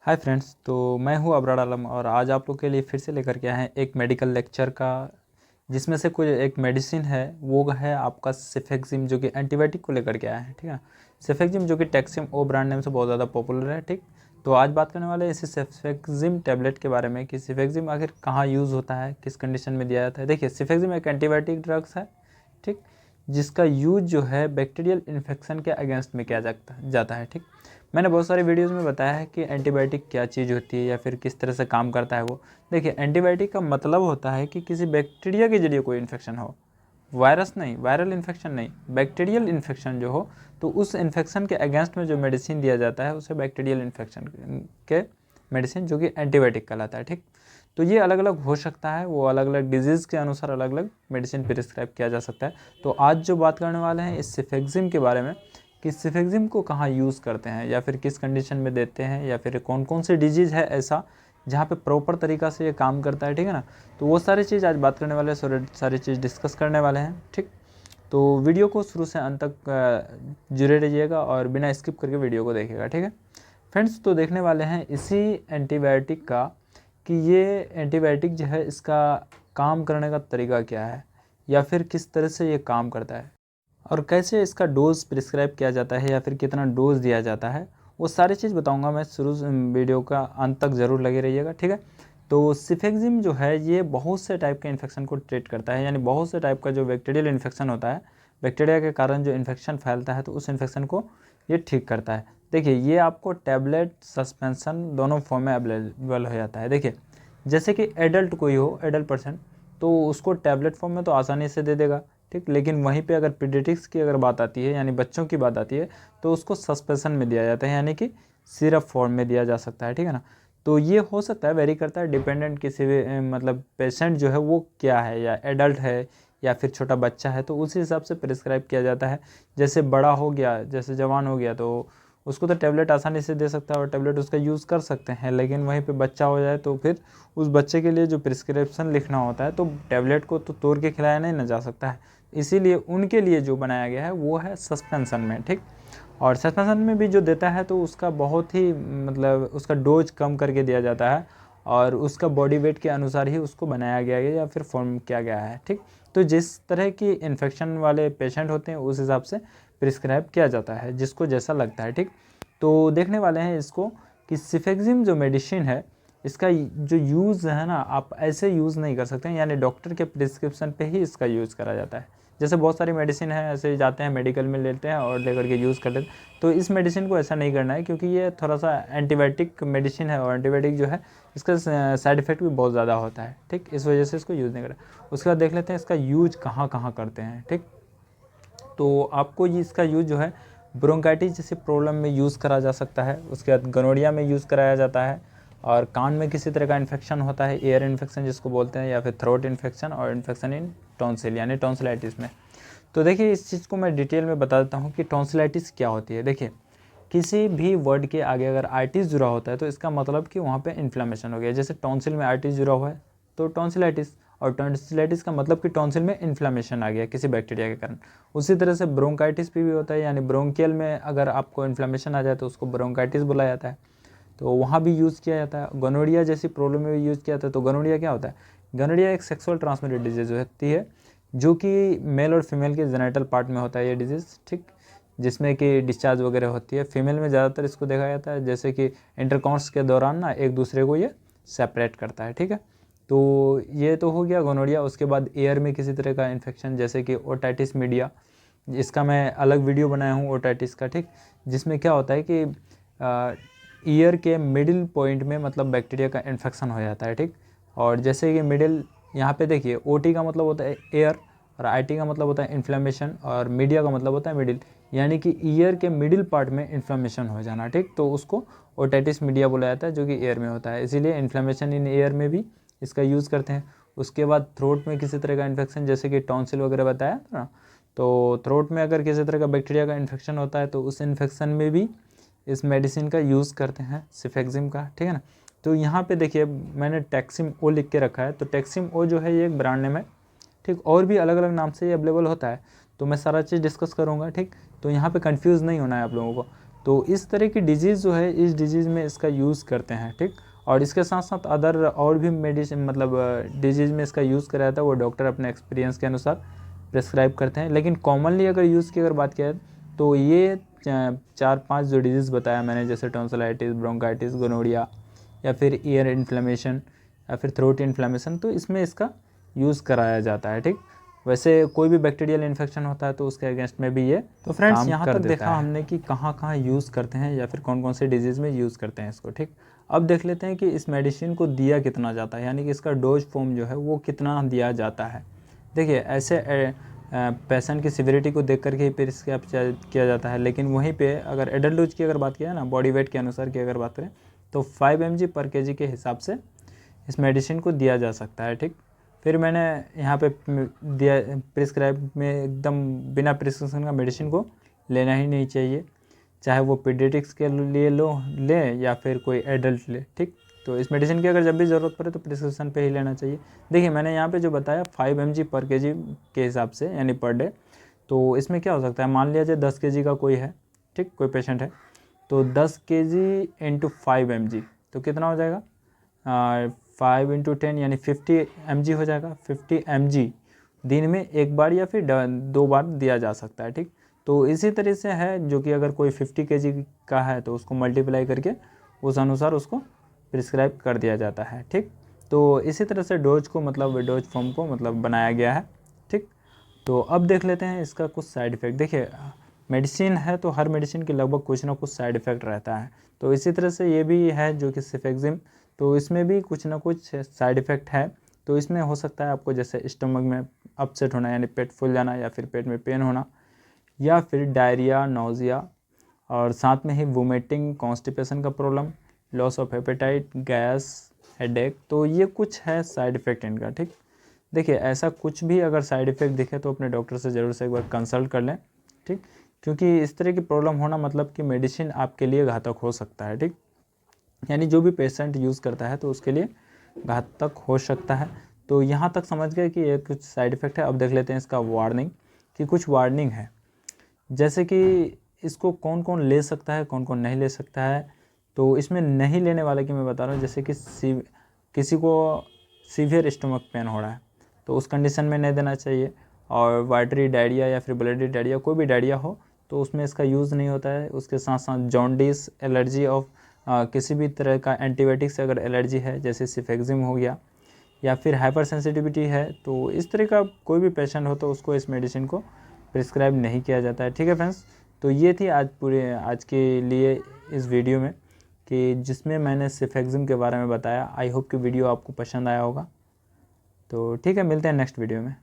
Hi friends, तो मैं हूं अबरार आलम और आज आप लोग के लिए फिर से लेकर के आए हैं एक मेडिकल लेक्चर का, जिसमें से कोई एक मेडिसिन है वो है आपका सिफेक्सिम, जो कि एंटीबायोटिक को लेकर के आया है। ठीक है, सिफेक्सिम जो कि टेक्सिम ओ ब्रांड नेम से बहुत ज़्यादा पॉपुलर है। ठीक, तो आज बात करने वाले हैं इसी सिफेक्सिम टैबलेट के बारे में कि सिफेक्सिम आखिर कहाँ यूज़ होता है, किस कंडीशन में दिया जाता है। देखिए, सिफेक्सिम एक एंटीबायोटिक ड्रग्स है, ठीक, जिसका यूज जो है बैक्टीरियल इन्फेक्शन के अगेंस्ट में किया जाता है। ठीक, मैंने बहुत सारे वीडियोज़ में बताया है कि एंटीबायोटिक क्या चीज़ होती है या फिर किस तरह से काम करता है वो। देखिए, एंटीबायोटिक का मतलब होता है कि किसी बैक्टीरिया के जरिए कोई इन्फेक्शन हो, वायरस नहीं, वायरल इन्फेक्शन नहीं, बैक्टीरियल इन्फेक्शन जो हो, तो उस इन्फेक्शन के अगेंस्ट में जो मेडिसिन दिया जाता है उसे बैक्टीरियल इन्फेक्शन के मेडिसिन, जो कि एंटीबायोटिक कहलाता है। ठीक, तो ये अलग अलग हो सकता है, वो अलग अलग डिजीज़ के अनुसार अलग अलग मेडिसिन प्रिस्क्राइब किया जा सकता है। तो आज जो बात करने वाले हैं इस सिफेक्सिम के बारे में कि सिफेक्सिम को कहाँ यूज़ करते हैं या फिर किस कंडीशन में देते हैं या फिर कौन कौन सी डिजीज़ है ऐसा जहाँ पे प्रॉपर तरीक़ा से ये काम करता है। ठीक है ना, तो वो सारी चीज़ आज बात करने वाले हैं, सारी चीज़ डिस्कस करने वाले हैं। ठीक, तो वीडियो को शुरू से अंत तक जुड़े रहिएगा और बिना स्किप करके वीडियो को देखिएगा। ठीक है फ्रेंड्स, तो देखने वाले हैं इसी एंटीबायोटिक का कि ये एंटीबायोटिक जो है इसका काम करने का तरीका क्या है या फिर किस तरह से ये काम करता है और कैसे इसका डोज प्रिस्क्राइब किया जाता है या फिर कितना डोज दिया जाता है, वो सारी चीज़ बताऊंगा मैं। शुरू वीडियो का अंत तक ज़रूर लगे रहिएगा। ठीक है, तो सिफेक्सिम जो है ये बहुत से टाइप के इन्फेक्शन को ट्रीट करता है, यानी बहुत से टाइप का जो बैक्टीरियल इन्फेक्शन होता है, बैक्टीरिया के कारण जो इन्फेक्शन फैलता है, तो उस इन्फेक्शन को ये ठीक करता है। देखिए, ये आपको टैबलेट सस्पेंसन दोनों फॉर्म में अवेलेबल हो जाता है। देखिए, जैसे कि एडल्ट कोई हो, एडल्ट पर्सन, तो उसको टैबलेट फॉर्म में तो आसानी से दे देगा। ठीक, लेकिन वहीं पे अगर पीडियाट्रिक्स की अगर बात आती है, यानी बच्चों की बात आती है, तो उसको सस्पेंशन में दिया जाता है, यानी कि सिरप फॉर्म में दिया जा सकता है। ठीक है ना, तो ये हो सकता है, वेरी करता है, डिपेंडेंट किसी भी मतलब पेशेंट जो है वो क्या है, या एडल्ट है या फिर छोटा बच्चा है, तो उसी हिसाब से प्रिस्क्राइब किया जाता है। जैसे बड़ा हो गया, जैसे जवान हो गया, तो उसको तो टैबलेट आसानी से दे सकता है और टैबलेट उसका यूज़ कर सकते हैं। लेकिन वहीं पे बच्चा हो जाए तो फिर उस बच्चे के लिए जो प्रिस्क्रिप्शन लिखना होता है, तो टैबलेट को तो तोड़ के खिलाया नहीं ना जा सकता है, इसीलिए उनके लिए जो बनाया गया है वो है सस्पेंशन में। ठीक, और सस्पेंशन में भी जो देता है तो उसका बहुत ही मतलब उसका डोज कम करके दिया जाता है और उसका बॉडी वेट के अनुसार ही उसको बनाया गया है या फिर फॉर्म किया गया है। ठीक, तो जिस तरह की इन्फेक्शन वाले पेशेंट होते हैं उस हिसाब से प्रिस्क्राइब किया जाता है, जिसको जैसा लगता है। ठीक, तो देखने वाले हैं इसको कि सिफेक्सिम जो मेडिसिन है इसका जो यूज़ है ना, आप ऐसे यूज़ नहीं कर सकते हैं, यानी डॉक्टर के प्रिस्क्रिप्शन पे ही इसका यूज़ करा जाता है। जैसे बहुत सारी मेडिसिन है, ऐसे जाते हैं मेडिकल में लेते हैं और लेकर के यूज़ कर लेते हैं, तो इस मेडिसिन को ऐसा नहीं करना है, क्योंकि ये थोड़ा सा एंटीबायोटिक मेडिसिन है और एंटीबायोटिक जो है इसका साइड इफ़ेक्ट भी बहुत ज़्यादा होता है। ठीक, इस वजह से इसको यूज़ नहीं करना। उसके बाद देख लेते हैं इसका यूज कहाँ कहाँ करते हैं। ठीक, तो आपको ये इसका यूज़ जो है ब्रोंकाइटिस जैसी प्रॉब्लम में यूज़ करा जा सकता है, उसके बाद गनोरिया में यूज़ कराया जाता है, और कान में किसी तरह का इन्फेक्शन होता है, एयर इन्फेक्शन जिसको बोलते हैं, या फिर थ्रोट इन्फेक्शन और इन्फेक्शन इन टॉन्सिल यानी टॉन्सिलाइटिस में। तो देखिए, इस चीज़ को मैं डिटेल में बता देता हूँ कि टॉन्सिलाइटिस क्या होती है। देखिए, किसी भी वर्ड के आगे अगर आर्टिस जुड़ा होता है तो इसका मतलब कि वहाँ पे इन्फ्लेमेशन हो गया। जैसे टॉन्सिल में आर्टिस जुड़ा हुआ है तो टॉन्सिलाइटिस, और टॉन्सिलाइटिस का मतलब कि टॉन्सिल में इन्फ्लेमेशन आ गया किसी बैक्टीरिया के कारण। उसी तरह से ब्रोंकाइटिस भी होता है, यानी ब्रोंकियल में अगर आपको इन्फ्लेमेशन आ जाए तो उसको ब्रोंकाइटिस बोला जाता है, तो वहाँ भी यूज़ किया जाता है। गोनोरिया जैसी प्रॉब्लम में भी यूज़ किया जाता है। तो गोनोरिया क्या होता है? गोनोरिया एक सेक्सुअल ट्रांसमिटेड डिजीज़ होती है, जो कि मेल और फीमेल के जेनिटल पार्ट में होता है ये डिजीज़। ठीक, जिसमें कि डिस्चार्ज वगैरह होती है। फीमेल में ज़्यादातर इसको देखा जाता है, जैसे कि इंटरकॉर्स के दौरान ना एक दूसरे को ये सेपरेट करता है। ठीक है, तो ये तो हो गया गोनोरिया। उसके बाद एयर में किसी तरह का इन्फेक्शन, जैसे कि ओटाइटिस मीडिया, इसका मैं अलग वीडियो बनाया हूँ ओटाइटिस का। ठीक, जिसमें क्या होता है कि ईयर के मिडिल पॉइंट में मतलब बैक्टीरिया का इन्फेक्शन हो जाता है। ठीक, और जैसे कि मिडिल, यहाँ पे देखिए, ओटी का मतलब होता है एयर और आईटी का मतलब होता है इन्फ्लेमेशन और मीडिया का मतलब होता है मिडिल, यानी कि ईयर के मिडिल पार्ट में इन्फ्लेमेशन हो जाना। ठीक, तो उसको ओटाइटिस मीडिया बोला जाता है, जो कि एयर में होता है, इसीलिए इन्फ्लेमेशन इन एयर में भी इसका यूज़ करते हैं। उसके बाद थ्रोट में किसी तरह का इन्फेक्शन, जैसे कि टॉन्सिल वगैरह बताया था ना, तो थ्रोट में अगर किसी तरह का बैक्टीरिया का इन्फेक्शन होता है तो उस इन्फेक्शन में भी इस मेडिसिन का यूज़ करते हैं, सिफेक्सिम का। ठीक है ना, तो यहाँ पे देखिए मैंने टेक्सिम ओ लिख के रखा है, तो टेक्सिम ओ जो है ये एक ब्रांड नेम है। ठीक, और भी अलग अलग नाम से ये अवेलेबल होता है, तो मैं सारा चीज़ डिस्कस करूँगा। ठीक, तो यहाँ पे कंफ्यूज नहीं होना है आप लोगों को। तो इस तरह की डिजीज़ जो है, इस डिजीज़ में इसका यूज़ करते हैं, ठीक। और इसके साथ साथ अदर और भी मेडिसिन मतलब डिजीज़ में इसका यूज़ किया जाता है, वो डॉक्टर अपने एक्सपीरियंस के अनुसार प्रेस्क्राइब करते हैं। लेकिन कॉमनली अगर यूज़ की अगर बात किया तो ये 4-5 जो डिजीज़ बताया मैंने, जैसे टॉन्सिलाइटिस, ब्रोंकाइटिस, गोनोरिया, या फिर ईयर इन्फ्लेमेशन, या फिर थ्रोट इन्फ्लेमेशन, तो इसमें इसका यूज़ कराया जाता है, ठीक। वैसे कोई भी बैक्टीरियल इन्फेक्शन होता है तो उसके अगेंस्ट में भी ये तो फ्रेंड्स यहाँ तक देखा हमने कि कहाँ कहाँ यूज़ करते हैं या फिर कौन कौन से डिजीज़ में यूज़ करते हैं इसको, ठीक। अब देख लेते हैं कि इस मेडिसिन को दिया कितना जाता है, यानी कि इसका डोज फॉर्म जो है वो कितना दिया जाता है। देखिए ऐसे पेशेंट की सिविरिटी को देख करके ही प्रिस्क्राइब किया जाता है, लेकिन वहीं पे अगर एडल्ट डोज की अगर बात किया ना, बॉडी वेट के अनुसार की अगर बात करें तो 5 mg पर kg के हिसाब से इस मेडिसिन को दिया जा सकता है, ठीक। फिर मैंने यहाँ पे दिया प्रिस्क्राइब में एकदम बिना प्रिस्क्रिप्शन का मेडिसिन को लेना ही नहीं चाहिए, चाहे वो पीडियाट्रिक्स के लिए ले या फिर कोई एडल्ट ले, ठीक। तो इस मेडिसिन की अगर जब भी ज़रूरत पड़े तो प्रिस्क्रिप्शन पे ही लेना चाहिए। देखिए मैंने यहाँ पे जो बताया 5 mg पर kg के हिसाब से, यानी पर डे, तो इसमें क्या हो सकता है, मान लिया जाए 10 kg का कोई है, ठीक, कोई पेशेंट है, तो 10 kg इंटू 5 mg तो कितना हो जाएगा, 5 इंटू 10 यानी 50 mg हो जाएगा। 50 mg दिन में एक बार या फिर 2 बार दिया जा सकता है, ठीक। तो इसी तरह से है जो कि अगर कोई 50 kg का है तो उसको मल्टीप्लाई करके उस अनुसार उसको प्रिस्क्राइब कर दिया जाता है, ठीक। तो इसी तरह से डोज को मतलब डोज फॉर्म को मतलब बनाया गया है, ठीक। तो अब देख लेते हैं इसका कुछ साइड इफ़ेक्ट। देखिए मेडिसिन है तो हर मेडिसिन के लगभग कुछ ना कुछ साइड इफ़ेक्ट रहता है, तो इसी तरह से ये भी है जो कि सिफेक्जिम, तो इसमें भी कुछ ना कुछ साइड इफ़ेक्ट है। तो इसमें हो सकता है आपको जैसे स्टमक में अपसेट होना, यानी पेट फूल जाना, या फिर पेट में पेन होना, या फिर डायरिया, नौजिया, और साथ में ही वोमिटिंग, कॉन्स्टिपेशन का problem, loss of appetite, gas, headache, तो ये कुछ है साइड इफ़ेक्ट इनका, ठीक। देखिए ऐसा कुछ भी अगर साइड इफ़ेक्ट दिखे तो अपने डॉक्टर से ज़रूर से एक बार कंसल्ट कर लें, ठीक। क्योंकि इस तरह की प्रॉब्लम होना मतलब कि मेडिसिन आपके लिए घातक हो सकता है, ठीक। यानी जो भी पेशेंट यूज़ करता है तो उसके लिए घातक हो सकता है। तो यहाँ तक समझ गए कि ये कुछ साइड इफ़ेक्ट है। अब देख लेते हैं इसका वार्निंग, कि कुछ वार्निंग है, जैसे कि इसको कौन कौन ले सकता है, कौन कौन नहीं ले सकता है। तो इसमें नहीं लेने वाले की मैं बता रहा हूँ, जैसे कि किसी को सीवियर स्टमक पेन हो रहा है तो उस कंडीशन में नहीं देना चाहिए, और वाटरी डायरिया या फिर ब्लडी डायरिया, कोई भी डायरिया हो तो उसमें इसका यूज़ नहीं होता है। उसके साथ साथ जॉन्डिस, एलर्जी ऑफ किसी भी तरह का एंटीबायोटिक से अगर एलर्जी है, जैसे सिफेक्जिम हो गया, या फिर हाइपर सेंसिटिविटी है, तो इस तरह का कोई भी पेशेंट हो तो उसको इस मेडिसिन को प्रिस्क्राइब नहीं किया जाता है, ठीक है फ्रेंड्स। तो ये थी आज के लिए इस वीडियो में, कि जिसमें मैंने सिफेक्जिम के बारे में बताया। आई होप कि वीडियो आपको पसंद आया होगा। तो ठीक है, मिलते हैं नेक्स्ट वीडियो में।